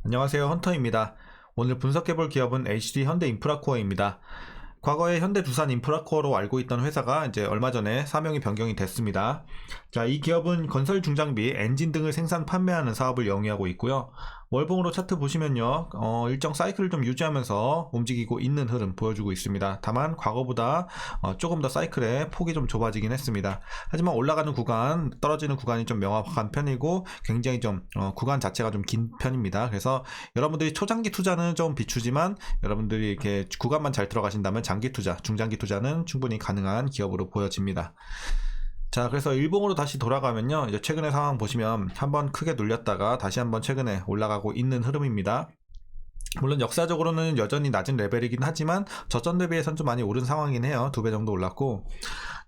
안녕하세요, 헌터입니다. 오늘 분석해볼 기업은 HD 현대인프라코어입니다. 과거에 현대두산 인프라코어로 알고 있던 회사가 이제 얼마 전에 사명이 변경이 됐습니다. 자, 이 기업은 건설 중장비, 엔진 등을 생산 판매하는 사업을 영위하고 있고요. 월봉으로 차트 보시면요, 일정 사이클을 좀 유지하면서 움직이고 있는 흐름 보여주고 있습니다. 다만 과거보다 조금 더 사이클의 폭이 좀 좁아지긴 했습니다. 하지만 올라가는 구간, 떨어지는 구간이 좀 명확한 편이고 굉장히 좀 구간 자체가 좀 긴 편입니다. 그래서 여러분들이 초장기 투자는 좀 비추지만 여러분들이 이렇게 구간만 잘 들어가신다면 장기 투자, 중장기 투자는 충분히 가능한 기업으로 보여집니다. 자, 그래서 일봉으로 다시 돌아가면요, 이제 최근의 상황 보시면 한번 크게 눌렸다가 다시 한번 최근에 올라가고 있는 흐름입니다. 물론 역사적으로는 여전히 낮은 레벨이긴 하지만 저점 대비해서는 좀 많이 오른 상황이긴 해요. 2배 정도 올랐고,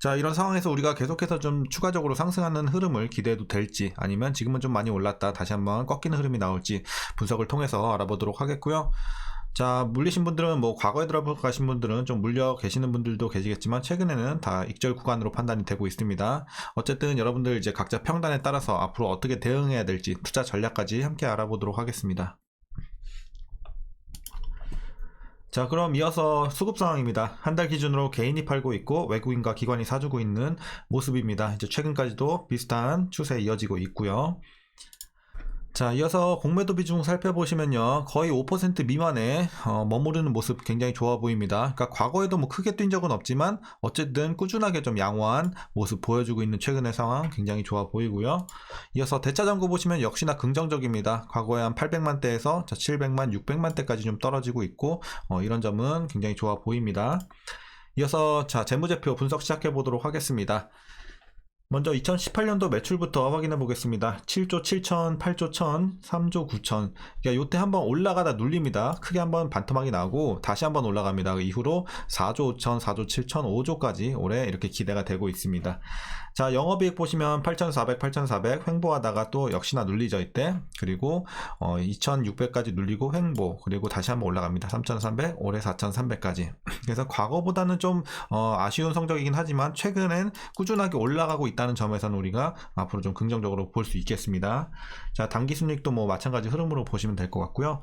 자, 이런 상황에서 우리가 계속해서 좀 추가적으로 상승하는 흐름을 기대해도 될지, 아니면 지금은 좀 많이 올랐다 다시 한번 꺾이는 흐름이 나올지 분석을 통해서 알아보도록 하겠고요. 자, 물리신 분들은 뭐 과거에 들어가신 분들은 좀 물려 계시는 분들도 계시겠지만 최근에는 다 익절 구간으로 판단이 되고 있습니다. 어쨌든 여러분들 이제 각자 평단에 따라서 앞으로 어떻게 대응해야 될지 투자 전략까지 함께 알아보도록 하겠습니다. 자, 그럼 이어서 수급 상황입니다. 한 달 기준으로 개인이 팔고 있고 외국인과 기관이 사주고 있는 모습입니다. 이제 최근까지도 비슷한 추세 이어지고 있고요. 자, 이어서 공매도 비중 살펴보시면요, 거의 5% 미만에 머무르는 모습 굉장히 좋아 보입니다. 그러니까 과거에도 뭐 크게 뛴 적은 없지만 어쨌든 꾸준하게 좀 양호한 모습 보여주고 있는 최근의 상황 굉장히 좋아 보이고요. 이어서 대차 잔고 보시면 역시나 긍정적입니다. 과거에 한 800만대에서 700만, 600만대까지 좀 떨어지고 있고 이런 점은 굉장히 좋아 보입니다. 이어서 자, 재무제표 분석 시작해 보도록 하겠습니다. 먼저 2018년도 매출부터 확인해 보겠습니다. 7조 7천, 8조 1천, 3조 9천. 그러니까 요때 한번 올라가다 눌립니다. 크게 한번 반토막이 나고 다시 한번 올라갑니다. 그 이후로 4조 5천, 4조 7천, 5조까지 올해 이렇게 기대가 되고 있습니다. 자, 영업이익 보시면 8,400, 8,400 횡보하다가 또 역시나 눌리죠 이때. 그리고 2,600까지 눌리고 횡보, 그리고 다시 한번 올라갑니다. 3,300, 올해 4,300까지. 그래서 과거보다는 좀 아쉬운 성적이긴 하지만 최근엔 꾸준하게 올라가고 있다는 점에서는 우리가 앞으로 좀 긍정적으로 볼 수 있겠습니다. 자, 당기순이익도 뭐 마찬가지 흐름으로 보시면 될 것 같고요.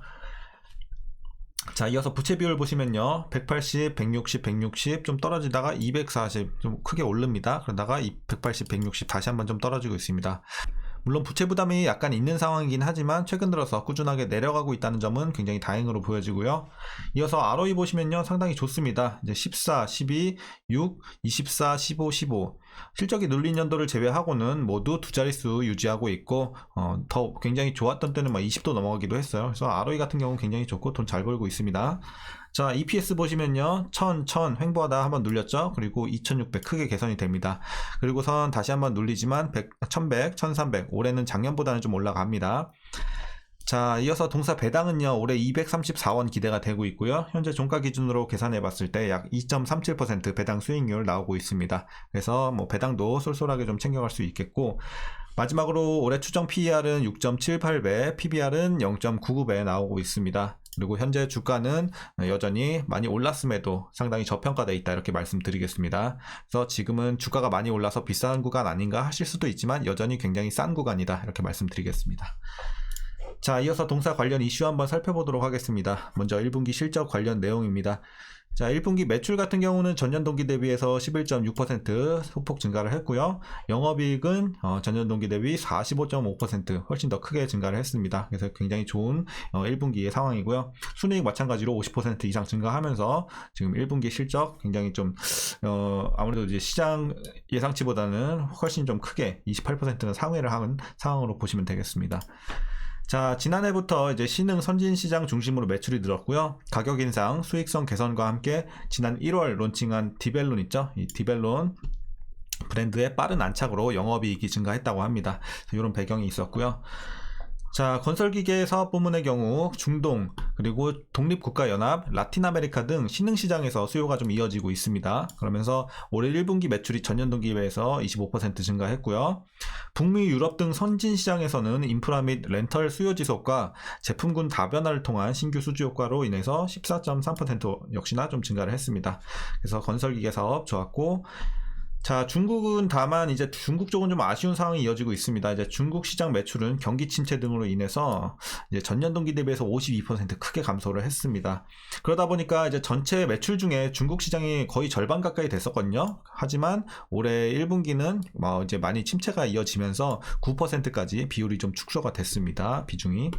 자, 이어서 부채 비율 보시면요, 180, 160, 160 좀 떨어지다가 240 좀 크게 오릅니다. 그러다가 180, 160 다시 한번 좀 떨어지고 있습니다. 물론 부채 부담이 약간 있는 상황이긴 하지만 최근 들어서 꾸준하게 내려가고 있다는 점은 굉장히 다행으로 보여지고요. 이어서 ROE 보시면요, 상당히 좋습니다. 이제 14, 12, 6, 24, 15, 15 실적이 눌린 연도를 제외하고는 모두 두 자릿수 유지하고 있고 더 굉장히 좋았던 때는 막 20도 넘어가기도 했어요. 그래서 ROE 같은 경우는 굉장히 좋고 돈 잘 벌고 있습니다. 자, EPS 보시면요, 1000 횡보하다 한번 눌렸죠. 그리고 2600 크게 개선이 됩니다. 그리고선 다시 한번 눌리지만 1100, 1300 올해는 작년보다는 좀 올라갑니다. 자, 이어서 동사 배당은요, 올해 234원 기대가 되고 있고요. 현재 종가 기준으로 계산해 봤을 때 약 2.37% 배당 수익률 나오고 있습니다. 그래서 뭐 배당도 쏠쏠하게 좀 챙겨갈 수 있겠고, 마지막으로 올해 추정 PER은 6.78배, PBR은 0.99배 나오고 있습니다. 그리고 현재 주가는 여전히 많이 올랐음에도 상당히 저평가되어 있다 이렇게 말씀드리겠습니다. 그래서 지금은 주가가 많이 올라서 비싼 구간 아닌가 하실 수도 있지만 여전히 굉장히 싼 구간이다 이렇게 말씀드리겠습니다. 자, 이어서 동사 관련 이슈 한번 살펴보도록 하겠습니다. 먼저 1분기 실적 관련 내용입니다. 자, 1분기 매출 같은 경우는 전년 동기 대비해서 11.6% 소폭 증가를 했고요. 영업이익은 전년 동기 대비 45.5% 훨씬 더 크게 증가를 했습니다. 그래서 굉장히 좋은 1분기의 상황이고요. 순이익 마찬가지로 50% 이상 증가하면서 지금 1분기 실적 굉장히 좀 아무래도 이제 시장 예상치보다는 훨씬 좀 크게 28%는 상회를 하는 상황으로 보시면 되겠습니다. 자, 지난해부터 이제 신흥 선진시장 중심으로 매출이 늘었고요. 가격 인상, 수익성 개선과 함께 지난 1월 론칭한 디벨론 있죠? 이 디벨론 브랜드의 빠른 안착으로 영업이익이 증가했다고 합니다. 이런 배경이 있었고요. 자, 건설기계 사업부문의 경우 중동, 그리고 독립국가연합, 라틴아메리카 등 신흥시장에서 수요가 좀 이어지고 있습니다. 그러면서 올해 1분기 매출이 전년 동기에 비해서 25% 증가했고요. 북미, 유럽 등 선진시장에서는 인프라 및 렌털 수요 지속과 제품군 다변화를 통한 신규 수주 효과로 인해서 14.3% 역시나 좀 증가를 했습니다. 그래서 건설기계 사업 좋았고, 자, 중국은 다만 이제 중국 쪽은 좀 아쉬운 상황이 이어지고 있습니다. 이제 중국 시장 매출은 경기 침체 등으로 인해서 이제 전년 동기 대비해서 52% 크게 감소를 했습니다. 그러다 보니까 이제 전체 매출 중에 중국 시장이 거의 절반 가까이 됐었거든요. 하지만 올해 1분기는 이제 많이 침체가 이어지면서 9%까지 비율이 좀 축소가 됐습니다. 비중이.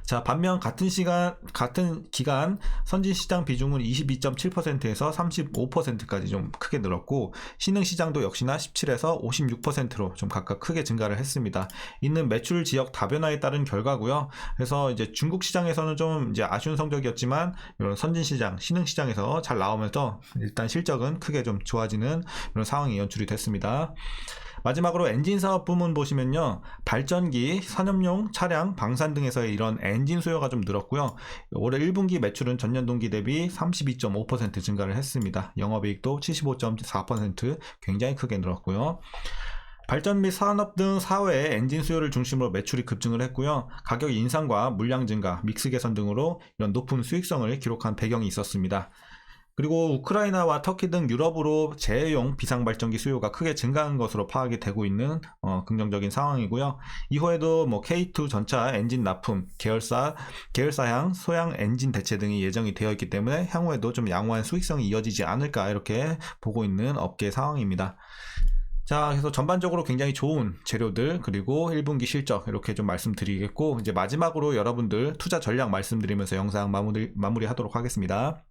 자, 반면 같은 기간 선진시장 비중은 22.7%에서 35%까지 좀 크게 늘었고, 신흥시장도 역시나 17에서 56%로 좀 각각 크게 증가를 했습니다. 이는 매출 지역 다변화에 따른 결과고요. 그래서 이제 중국 시장에서는 좀 이제 아쉬운 성적이었지만, 이런 선진시장, 신흥시장에서 잘 나오면서 일단 실적은 크게 좀 좋아지는 이런 상황이 연출이 됐습니다. 마지막으로 엔진 사업 부문 보시면요, 발전기, 산업용 차량, 방산 등에서의 이런 엔진 수요가 좀 늘었고요. 올해 1분기 매출은 전년 동기 대비 32.5% 증가를 했습니다. 영업이익도 75.4% 굉장히 크게 늘었고요. 발전 및 산업 등 사회의 엔진 수요를 중심으로 매출이 급증을 했고요. 가격 인상과 물량 증가, 믹스 개선 등으로 이런 높은 수익성을 기록한 배경이 있었습니다. 그리고 우크라이나와 터키 등 유럽으로 재해용 비상발전기 수요가 크게 증가한 것으로 파악이 되고 있는 긍정적인 상황이고요. 이후에도 K2 전차 엔진 납품, 계열사향, 소양 엔진 대체 등이 예정이 되어 있기 때문에 향후에도 좀 양호한 수익성이 이어지지 않을까 이렇게 보고 있는 업계 상황입니다. 자, 그래서 전반적으로 굉장히 좋은 재료들, 그리고 1분기 실적 이렇게 좀 말씀드리겠고, 이제 마지막으로 여러분들 투자 전략 말씀드리면서 영상 마무리하도록 하겠습니다.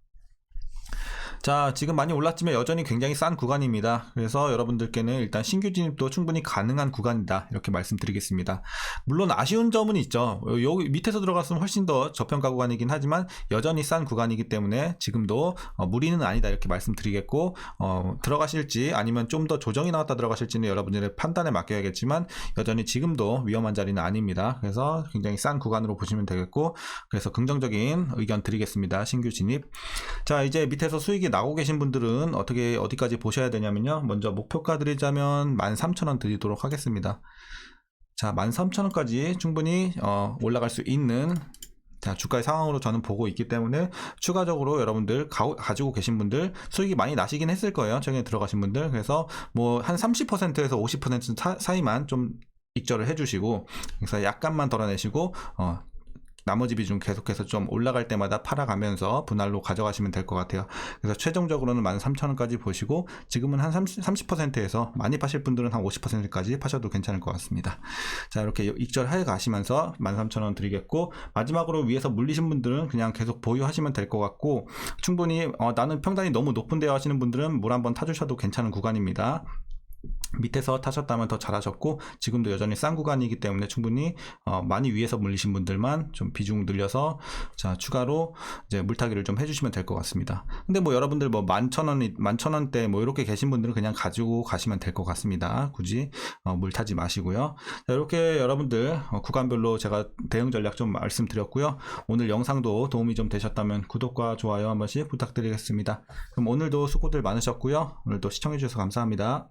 자, 지금 많이 올랐지만 여전히 굉장히 싼 구간입니다. 그래서 여러분들께는 일단 신규 진입도 충분히 가능한 구간이다 이렇게 말씀드리겠습니다. 물론 아쉬운 점은 있죠. 여기 밑에서 들어갔으면 훨씬 더 저평가 구간이긴 하지만 여전히 싼 구간이기 때문에 지금도 무리는 아니다 이렇게 말씀드리겠고, 들어가실지 아니면 좀 더 조정이 나왔다 들어가실지는 여러분들의 판단에 맡겨야겠지만 여전히 지금도 위험한 자리는 아닙니다. 그래서 굉장히 싼 구간으로 보시면 되겠고, 그래서 긍정적인 의견 드리겠습니다. 신규 진입. 자, 이제 밑에서 수익이 나오고 계신 분들은 어디까지 보셔야 되냐면요, 먼저 목표가 드리자면 13,000원 드리도록 하겠습니다. 자, 13,000원까지 충분히 올라갈 수 있는 주가의 상황으로 저는 보고 있기 때문에 추가적으로 여러분들 가지고 계신 분들 수익이 많이 나시긴 했을 거예요, 최근에 들어가신 분들. 그래서 한 30%에서 50% 사이만 좀 익절을 해주시고, 그래서 약간만 덜어내시고 나머지 비중 계속해서 좀 올라갈 때마다 팔아가면서 분할로 가져가시면 될 것 같아요. 그래서 최종적으로는 13,000원까지 보시고, 지금은 한 30%에서 많이 파실 분들은 한 50%까지 파셔도 괜찮을 것 같습니다. 자, 이렇게 익절해 가시면서 13,000원 드리겠고, 마지막으로 위에서 물리신 분들은 그냥 계속 보유하시면 될 것 같고, 충분히 나는 평단이 너무 높은데요 하시는 분들은 물 한번 타주셔도 괜찮은 구간입니다. 밑에서 타셨다면 더 잘하셨고, 지금도 여전히 싼 구간이기 때문에 충분히 많이 위에서 물리신 분들만 좀 비중 늘려서 추가로 이제 물타기를 좀 해주시면 될 것 같습니다. 근데 여러분들 11,000원대 이렇게 계신 분들은 그냥 가지고 가시면 될 것 같습니다. 굳이 물타지 마시고요. 자, 이렇게 여러분들 구간별로 제가 대응 전략 좀 말씀드렸고요. 오늘 영상도 도움이 좀 되셨다면 구독과 좋아요 한 번씩 부탁드리겠습니다. 그럼 오늘도 수고들 많으셨고요. 오늘도 시청해주셔서 감사합니다.